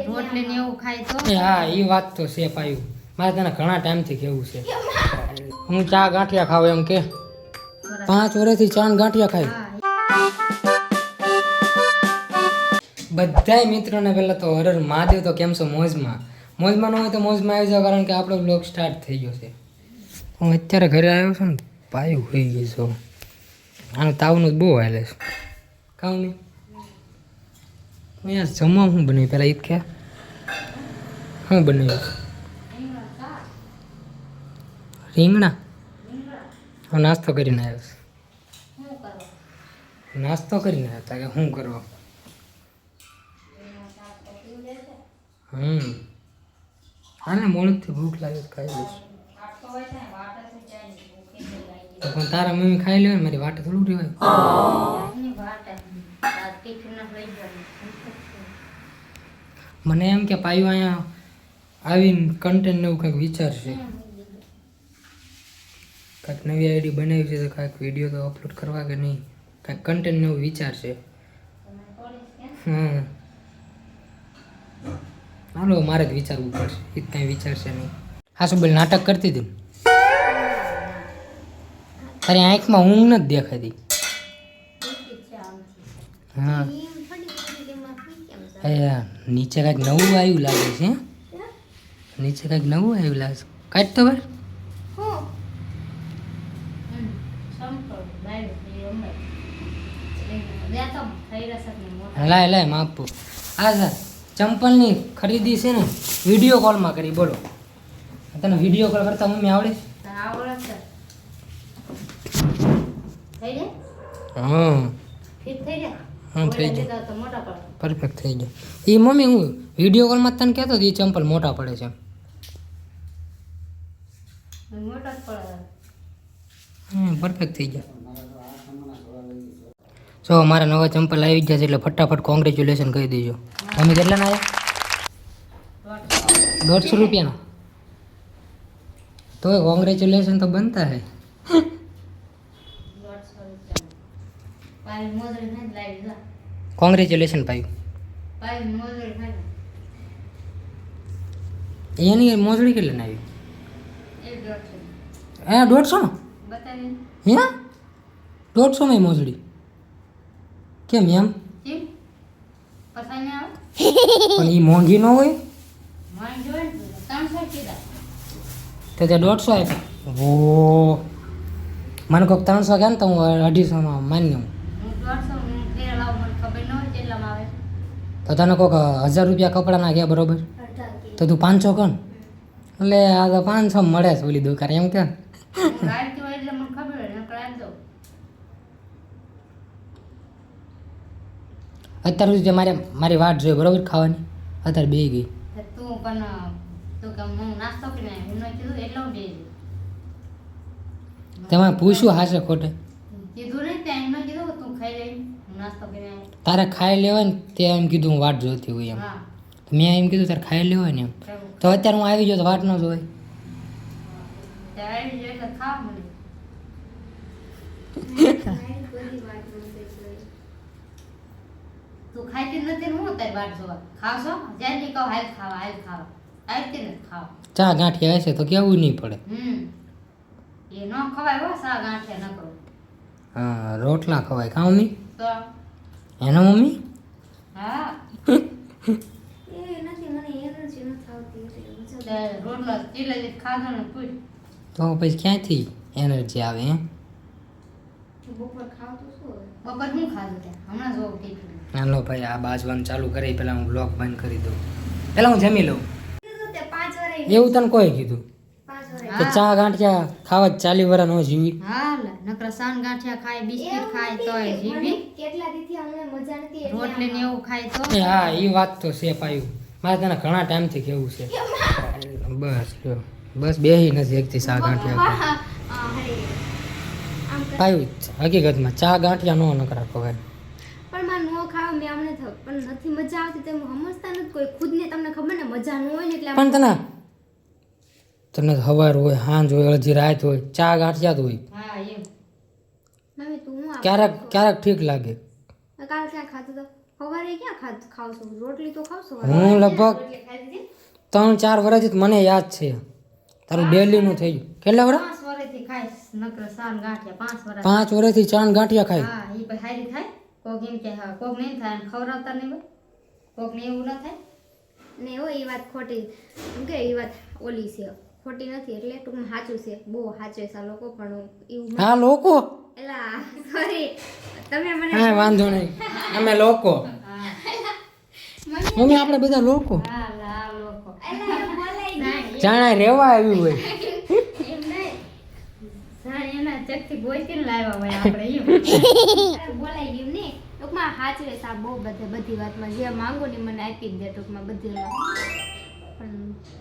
રોટલી ને એવું ખાય તો હા એ વાત તો છે પાયું મારે તને ઘણા ટાઈમથી કેવું છે હું ચા ગાંઠિયા ખાવ એમ કે 5 વર્ષથી ચા ને ગાંઠિયા ખાય બધાય મિત્રોને પહેલા તો હરર મહાદેવ તો કેમ છો મોજમાં મોજમાં ન હોય તો મોજમાં આવી જાવ કારણ કે આપણો બ્લોગ સ્ટાર્ટ થઈ ગયો છે હું અત્યારે ઘરે આવ્યો છું ને પાયું હોઈ ગઈ છું આનું તાવનું જ બહુ હાલે છે કામ નહીં હું યાર જમવા શું બનાવ્યું પહેલાં ઈદ કે શું બનાવ્યું રીંગણા હું નાસ્તો કરીને આવ્યો છું નાસ્તો કરીને આવ્યો હતા કે શું કરવા આને મોડુંથી ભૂખ લાગે તો ખાઈ લઈશ તો પણ તારા મમ્મી ખાઈ લે મારી વાટે થોડું રહેવાય મને એમ કે પાયું અહીંયા આવીને કન્ટેન્ટ ને એવું કંઈક વિચારશે કાંઈક નવી આઈડી બનાવી છે તો કાંઈક વિડીયો તો અપલોડ કરવા કે નહીં કાંઈક કન્ટેન્ટ ને એવું વિચારશે હાલો મારે જ વિચારવું પડશે એ કાંઈ વિચારશે નહીં હા શું બોલ નાટક કરતી હતી તારી આંખમાં ઊંઘ નથી દેખાતી હા યાર નીચે કાંઈક નવું આવ્યું લાગે છે નીચે કાંઈક નવું આવ્યું લાગે છે કાંઈક તો વાર લાય લાય માપું હા સર ચંપલની ખરીદી છે ને વિડીયો કોલમાં કરી બોલો તને વિડીયો કોલ કરતા મમ્મી આવડે હા થઈ ગયા પરફેક્ટ થઈ ગયા એ મમ્મી હું વિડીયો કોલમાં તને કહેતો હતો એ ચંપલ મોટા પડે છે પરફેક્ટ થઈ ગયા જો મારા નવા ચંપલ આવી ગયા છે એટલે ફટાફટ કોંગ્રેચ્યુલેશન કહી દેજો મમ્મી કેટલાના આવ્યા 150 રૂપિયાના તો કોંગ્રેચ્યુલેશન તો બનતા હે કોંગ્રેચ્યુલેશન પાયું એની મોજડી કેટલા ના આવી હે 150 હે 150 માં મોજડી કેમ એમ પણ એ મોંઘી ન હોય તો તે 150 આપ્યા ઓ મને કોઈક 300 ગયા ને તો હું 250 માની લઉં તો તને કોઈક 1000 રૂપિયા કપડાના ગયા બરોબર તો તું 500 કર એટલે આ તો 500 મળે છે ઓલી દુકાન એમ કે અત્યાર સુધી મારી વાટ જોઈ બરોબર ખાવાની અત્યારે બે ગઈ તેમાં પૂછ્યું હાશે ખોટે તારે ખાઈ લેવાય ને તે એમ કીધું હું વાટ જોતી હોય એમ મેં એમ કીધું તારે ખાઈ લેવાય ને એમ તો અત્યારે હું આવી ગયો તો વાટ ન જોવાય તું ખાઈતી નથી ને હું તારી વાટ જોવા ખાવશો જ્યારે ની કહો હાલ ખાવા આવતી નથી ખાવા ચા ગાંઠિયા હશે તો કેવું નહીં પડે એ ન ખવાય હો સા ગાંઠિયા ન કરો હા રોટલા ખવાય ખાવ નહીં તો એનો મમ્મી હા એ નથી મને એનર્જી ન થાવતી રોટલા ચીલે જ ખાધો ને પૂછ તો પછી ક્યાંથી એનર્જી આવે હે બપોર ખાવ તો શું બપોર હું ખાધું ત્યાં હમણાં જોઉં ટિફિન હાલો ભાઈ આ બાજવાનું ચાલુ કરી પહેલાં હું બ્લોગ બંધ કરી દઉં પહેલાં હું જમી લઉં એવું તને કોઈ કીધું કે ચા ગાંઠિયા ખાવા 40 વર્ષ નો જીવી હાલ નકરા સાન ગાંઠિયા ખાય બિસ્કિટ ખાય તોય જીવી કેટલા દીથી અમને મજા નથી રોટલી ને એવું ખાય તો હા એ વાત તો છે પાયું મારે તને ઘણા ટાઈમથી કેવું છે બસ બેહી નથી એકથી ચા ગાંઠિયા પાયું હકીકતમાં ચા ગાંઠિયા નો નકરા ખવાય પણ માં નો ખાવ મે અમને થયું પણ નથી મજા આવતી તેમ સમજતા નથી કોઈ ખુદને તમને ખબર ને મજા ન હોય ને એટલે પણ તને સવાર હોય સાંજ હોય અડધી રાત હોય ચા ગાંઠિયા જ હોય હા એમ મમ્મી તું હું ક્યારેક ઠીક લાગે કાલ ક્યાં ખાતો તો સવારે ક્યાં ખાવશો રોટલી તો ખાવશો હું લગભગ રોટલી ખાઈ દીધી 3-4 વર્ષથી મને યાદ છે તારું ડેલીનું થઈ ગયું કેટલા વર્ષ 5 વર્ષથી ખાઈશ નકર સાન ગાંઠિયા 5 વર્ષ 5 વર્ષથી ચાન ગાંઠિયા ખાય હા ઈ પછી હારી થાય કોક એમ કે હા કોક નહીં થાય અને ખવડાવતા નહીં હોય કોક ને એવું ના થાય ને હો એ વાત ખોટી એમ કે એ વાત ઓલી છે ખોટી નથી એટલે ટૂંકમાં સાચું છે બહુ સાચે છે આ લોકો પણ એવું આ લોકો એલા સોરી તમે મને હા વાંધો નહીં અમે લોકો મમ્મી આપણે બધા લોકો હા લા લોકો એલા એમ બોલાય નહીં જાણે રેવા આવ્યું હોય એમ નહીં સાણ એના ચકથી ગોઈતીને લાવ્યા હોય આપણે એમ બોલાય ગયું નહીં ટૂંકમાં સાચવે છે આ બહુ બધી વાતમાં જે માંગો ને મને આપી જ દે ટૂંકમાં બધી પણ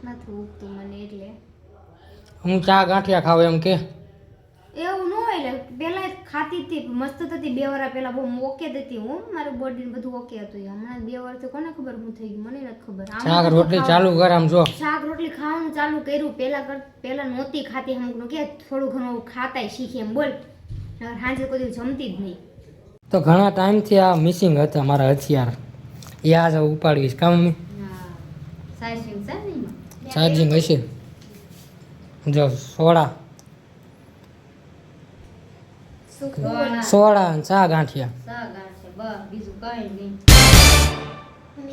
નથી ઉગતું મને એટલે હું ચા ગાંઠિયા ખાવ એમ કે એવું ન હોય એટલે પહેલા ખાતી હતી મસ્ત થતી 2 વર્ષ પહેલા બહુ ઓકે જ હતી હું મારું બોડી બધું ઓકે હતું હમણાં 2 વર્ષથી કોને ખબર હું થઈ ગયું મને નથી ખબર શાક રોટલી ચાલુ કર આમ જો શાક રોટલી ખાવાનું ચાલુ કર્યું પહેલા નહોતી ખાતી અમુકનું કે થોડું ઘણું ખાતાય શીખી એમ બોલ સાંજે કોઈ દિવસ જમતી જ નહીં તો ઘણા ટાઈમથી આ મિસિંગ હતા મારા હથિયાર એ આજ ઉપાડવીશ કામ મમ્મી હા સાઈસિંગ છે ને એમાં ચાર્જિંગ હશે જો સોડા સોડા અને ચા ગાંઠિયા સા ગાંઠે બસ બીજું કઈ નહીં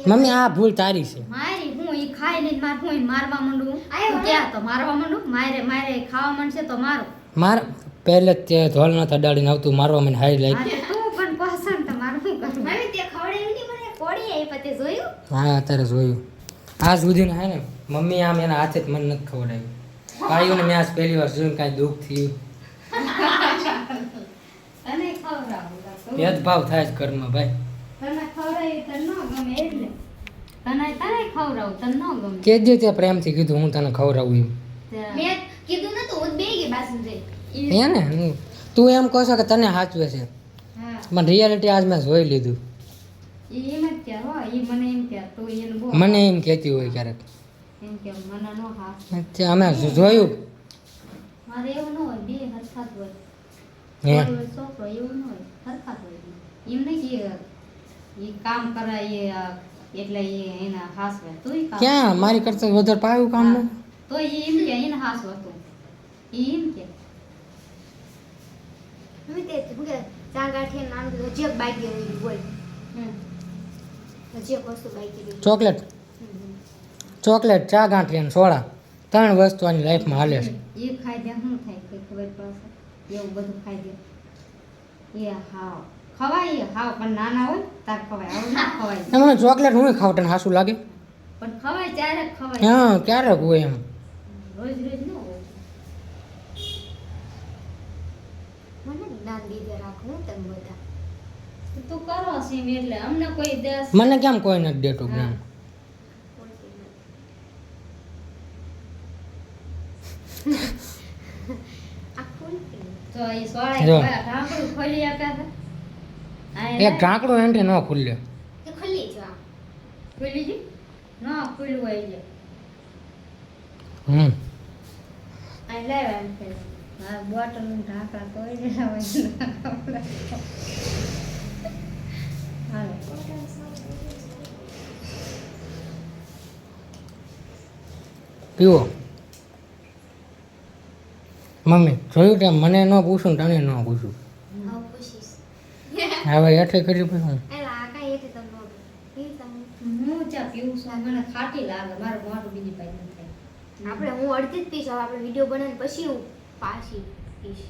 મમ્મી આ ભૂલ તારી છે મારી હું ઈ ખાઈ નહીં માર હું ઈ મારવા માંડું આયો ક્યાં તો મારવા માંડું મારે ખાવા માંડશે તો મારો માર પહેલે જ તે ધોલ ના તડાડીને આવતું મારવા મને હારી લાગી અરે તું પણ પસંદ તો મારું શું કરું મમ્મી તે ખવડાવ્યું નહીં મને કોડી આવી પતે જોયું હા અત્યારે જોયું આ સુધીને હે ને મમ્મી આમ એના હાથે જ મને નથી ખવડાવ્યું ભાઈઓને મેં આજ પહેલી વાર જોયું કાંઈ દુઃખ થયું તને ખવડાવું ભેદભાવ થાય જ ઘરમાં ભાઈ તને ખવડાવી તને ન ગમે એટલે તને ખવડાવું તને ન ગમે કે જે તે પ્રેમથી કીધું હું તને ખવડાવું એમ મેં કીધું નતું હું જ બેહી ગઈ બાસુ જઈ હે ને તું એમ કહો છો કે તને સાચવે છે હા પણ રિયાલિટી આજ મેં જોઈ લીધું ઈ એમ જ ક્યાં હો ઈ મને એમ ક્યાં તો એને બહુ મને એમ કહેતી હોય ક્યારેક એમ કે મને નો હાથ તે અમે જોયું મારે એવું ન હોય બે હરખાત હોય હે કોઈ છોકરો એવું ન હોય હરખાત હોય એમ નહીં કે ઈ કામ કરાય એટલે એના હાસવે તોય કામ ક્યાં મારી કરતા વધારે પાયું કામ ને તો એમ કે એને હાસ હતું ઈ એમ કે મમ્મી તે શું કે ચા ગાંઠિયા નામ તો જે બાઈક ગઈ બોલ જે વસ્તુ બાઈક ગઈ ચોકલેટ ચોકલેટ ચા ગાંઠિયા અને સોડા 3 વસ્તુ આની લાઈફમાં હાલે છે એ ખાઈ દે શું થાય કઈ ખબર પડશે એવું બધું ખાઈ દે એ હાવ ખવાય હાવ પણ નાના હોય તાર ખવાય આવું ના ખવાય મને ચોકલેટ હું ખાવ તને હાસું લાગે પણ ખવાય ત્યારે ખવાય હા ક્યારેક હોય એમ રોજ રોજ ન હોય મને જ્ઞાન દીધે રાખું તમે બધા તું કરો સીમ એટલે અમને કોઈ દેશ મને કેમ કોઈ નથી દેતું જ્ઞાન તો એ જો. સોળાય ઢાંકણું ખોલી આપ્યા છે એક ઢાંકણું એન્ટી ન ખુલ્લે એ ખુલ્લી છે આ. ખુલી ગયું ના ખુલ્લું હોય છે આ લેવા એમ કે આ બોટલનું ઢાંકણ તોડી દેલા હોય હાલો પીવો મમ્મી જોયું કે મને ન પૂછું ને તને ન પૂછું હા પૂછીશ હવે હેઠે કરી પછી એલા આ કાંઈ એટલે તમે નોટ પી તમે હું ચા પીવું છું મને ખાટી લાગે મારું મોઢું બીજી પાઈ ન થાય આપણે હું અડધી જ પીશ હવે આપણે વિડીયો બનાવીને પછી હું પાછી પીશ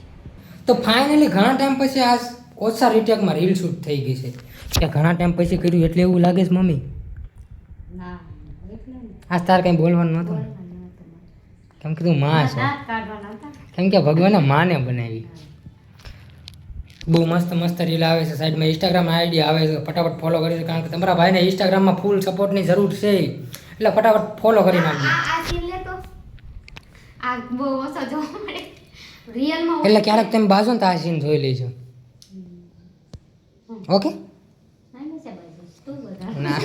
તો ફાઇનલી ઘણા ટાઈમ પછી આ ઓછા રીટેકમાં રીલ શૂટ થઈ ગઈ છે કે ઘણા ટાઈમ પછી કર્યું એટલે એવું લાગે છે મમ્મી ના એટલે ને આજ તાર કંઈ બોલવાનું નહોતું ને? બોલવાનું નહોતું મને. કેમ કે તું માં છે દાંત કાઢવાના હતા કેમ કે ભગવાને માને બનાવી બહુ મસ્ત મસ્ત રીલ આવે છે સાઈડમાં ઇન્સ્ટાગ્રામ આઈડી આવે છે ફટાફટ ફોલો કરી દો કારણ કે તમારા ભાઈને ઇન્સ્ટાગ્રામમાં ફૂલ સપોર્ટની જરૂર છે એટલે ફટાફટ ફોલો કરી નાખજો આ સીન લે તો આ બહુ ઓછો જોવા મળે રિયલમાં એટલે ક્યારેક તમે બાજુ ને તો આ સીન જોઈ લેજો ઓકે ના છે બાજુ તું બધા ના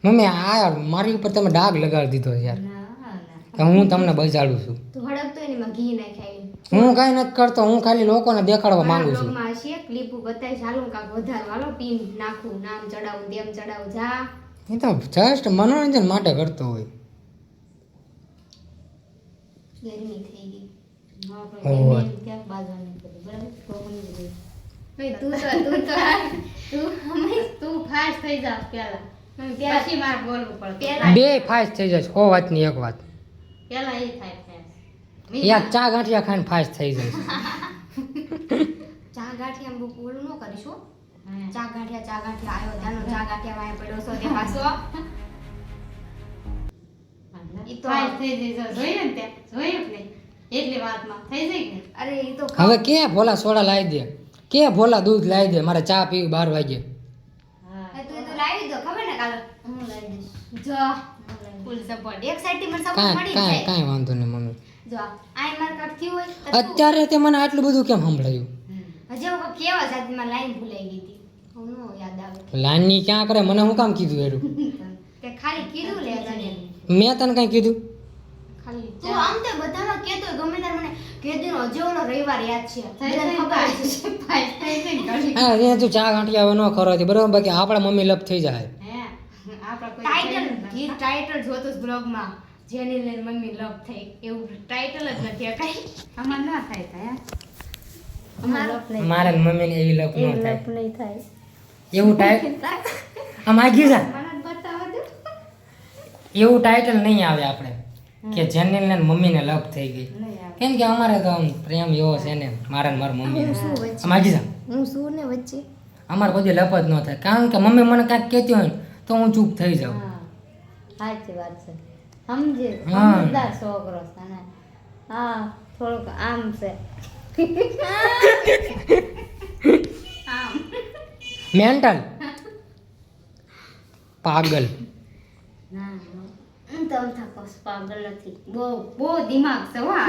મમ્મી આ મારી ઉપર તમે ડાઘ લગાડી દીધો છે યાર ના ના કે હું તમને બજાડું છું તું હડકતો એની માં ઘી નાખાય હું કાંઈ નથી કરતો, હું ખાલી લોકોને દેખાડવા માંગુ છું. બ્લોગમાં હશે ક્લિપો બતાવીશ. હાલું કાંક વધારે હાલો પિન નાખું, નામ ચડાવું, તેમ ચડાવું. જા એ તો જસ્ટ મનોરંજન માટે કરતો હોય. ગરમી થઈ ગઈ. ઓહો. ક્યાંક બાજવાની કરી બરાબર તો મને જોઈએ. ભાઈ તું ફાસ્ટ થઈ જા પેલા. પછી મારે બોલવું પડે પેલા બે ફાસ્ટ થઈ જાય 100 વાતની એક વાત. પેલા એ થાય ફેસ યાર ચા ગાંઠિયા ખાઈને ફાસ્ટ થઈ જાય છે. ચા ગાંઠિયા બહુ ઓલું ન કરીશું. હા. ચા ગાંઠિયા આવ્યો ત્યાંનો ચા ગાંઠિયા વાયા પડ્યો છો તે પાછો ઈ તો ફાઇલ થઈ જઈ જો જોયું ને તે જોયું કે નહીં એટલી વાતમાં થઈ જાય કે અરે ઈ તો હવે કે ભોલા સોડા લાવી દે, કે ભોલા દૂધ લાવી દે, મારે ચા પીવી 12 વાગે. હા તું તો લાવી દો ખબર ને કાલે હું લઈ દઈશ જો ફૂલ સપોર્ટ એક સાઈડ થી મને સપોર્ટ કાંઈ મળી કાંઈ જાય કાંઈ વાંધો નહીં મમ્મી. જો આ માર કટ થયું હોય તો તું- અત્યારે તે મને આટલું બધું કેમ સંભળાયું? હજી હું કેવા જાતમાં લાઈન ભૂલાઈ ગઈ હતી હું નો યાદ આવે લાઈનની ક્યાં કરે, મને હું કામ કીધું એરું? તે ખાલી કીધું લે તને મેં તને કાંઈ કીધું? ખાલી તું આમ તે બધામાં કહેતો હોય, ગમે ત્યારે મને કેદીનો હજી ઓલો રવિવાર યાદ છે થઈ બધાને જાય ખબર છે ફાઇલ થઈ જાય ઘડી હા એ તું ચા ગાંઠિયા હવે ન ખરો બરોબર, બાકી આપણા મમ્મી લપ થઈ જાય. હે આપણા કોઈ ટાઇટલ ગીત ટાઇટલ જોતોસ બ્લોગમાં જેની લઈને મમ્મી લવ થઈ એવું ટાઇટલ જ નથી આ કાંઈ આમાં ના થાય થાય અમાર લોક નહીં મારા ને મમ્મીને એવી લપ ન થાય નહીં થાય એવું ટાઈટ આમ આગી જા મને જ બતાવવા દો એવું ટાઇટલ નહીં આવે આપણે કે જેને લઈને મમ્મીને લપ થઈ ગઈ. નહીં આવે કેમ કે અમારે તો આમ પ્રેમ એવો છે ને મારા ને મારા મમ્મીનો. હું શું વચ્ચે આમ આગી જા. હું શું ને વચ્ચે અમારે કોઈ લપ જ ન થાય, કારણ કે મમ્મી મને કાંઈક કહેતી હોય ને તો હું ચૂપ થઈ જાઉં. હા સાચી વાત છે સમજે હા. સમજદાર છોકરો છે ને હા થોડુંક આમ છે આમ મેન્ટલ પાગલ. ના હું તો થાકો પાગલ નથી બહુ દિમાગ છે હો આ.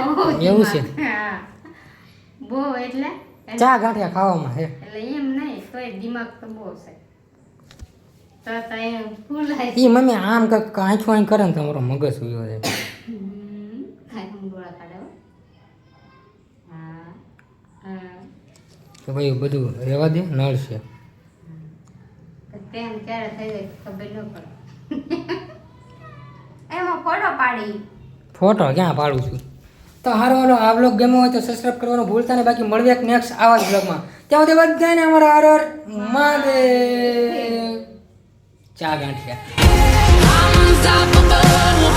બહુ એવું છે? દિમાગ. હા બહુ એટલે ચા ગાંઠિયા ખાવામાં હે એટલે એમ નહીં તોય દિમાગ તો બહુ છે તો એ ફૂલાય એ મમ્મી આમ કંઈક આંખો આંખ કરે ને તમારો મગજ સુયો છે. થાય હું ડોળા કાઢે હો. હા હા તો ભાઈ બધું રહેવા દે, નળ છે. પ્રેમ ક્યારે થઈ જાય ખબર ન પડે એમાં ફોટો પાડી ફોટો ક્યાં પાડું છું? તો હારો હાલો, આ બ્લોગ ગમ્યો હોય તો સબસ્ક્રાઇબ કરવાનું ભૂલતા નહીં. બાકી મળીએ એક નેક્સ્ટ આવા જ બ્લોગમાં. ત્યાં સુધી બધાને અમારા હર હર મહાદેવ. ચા ગાંઠિયા. Unstoppable.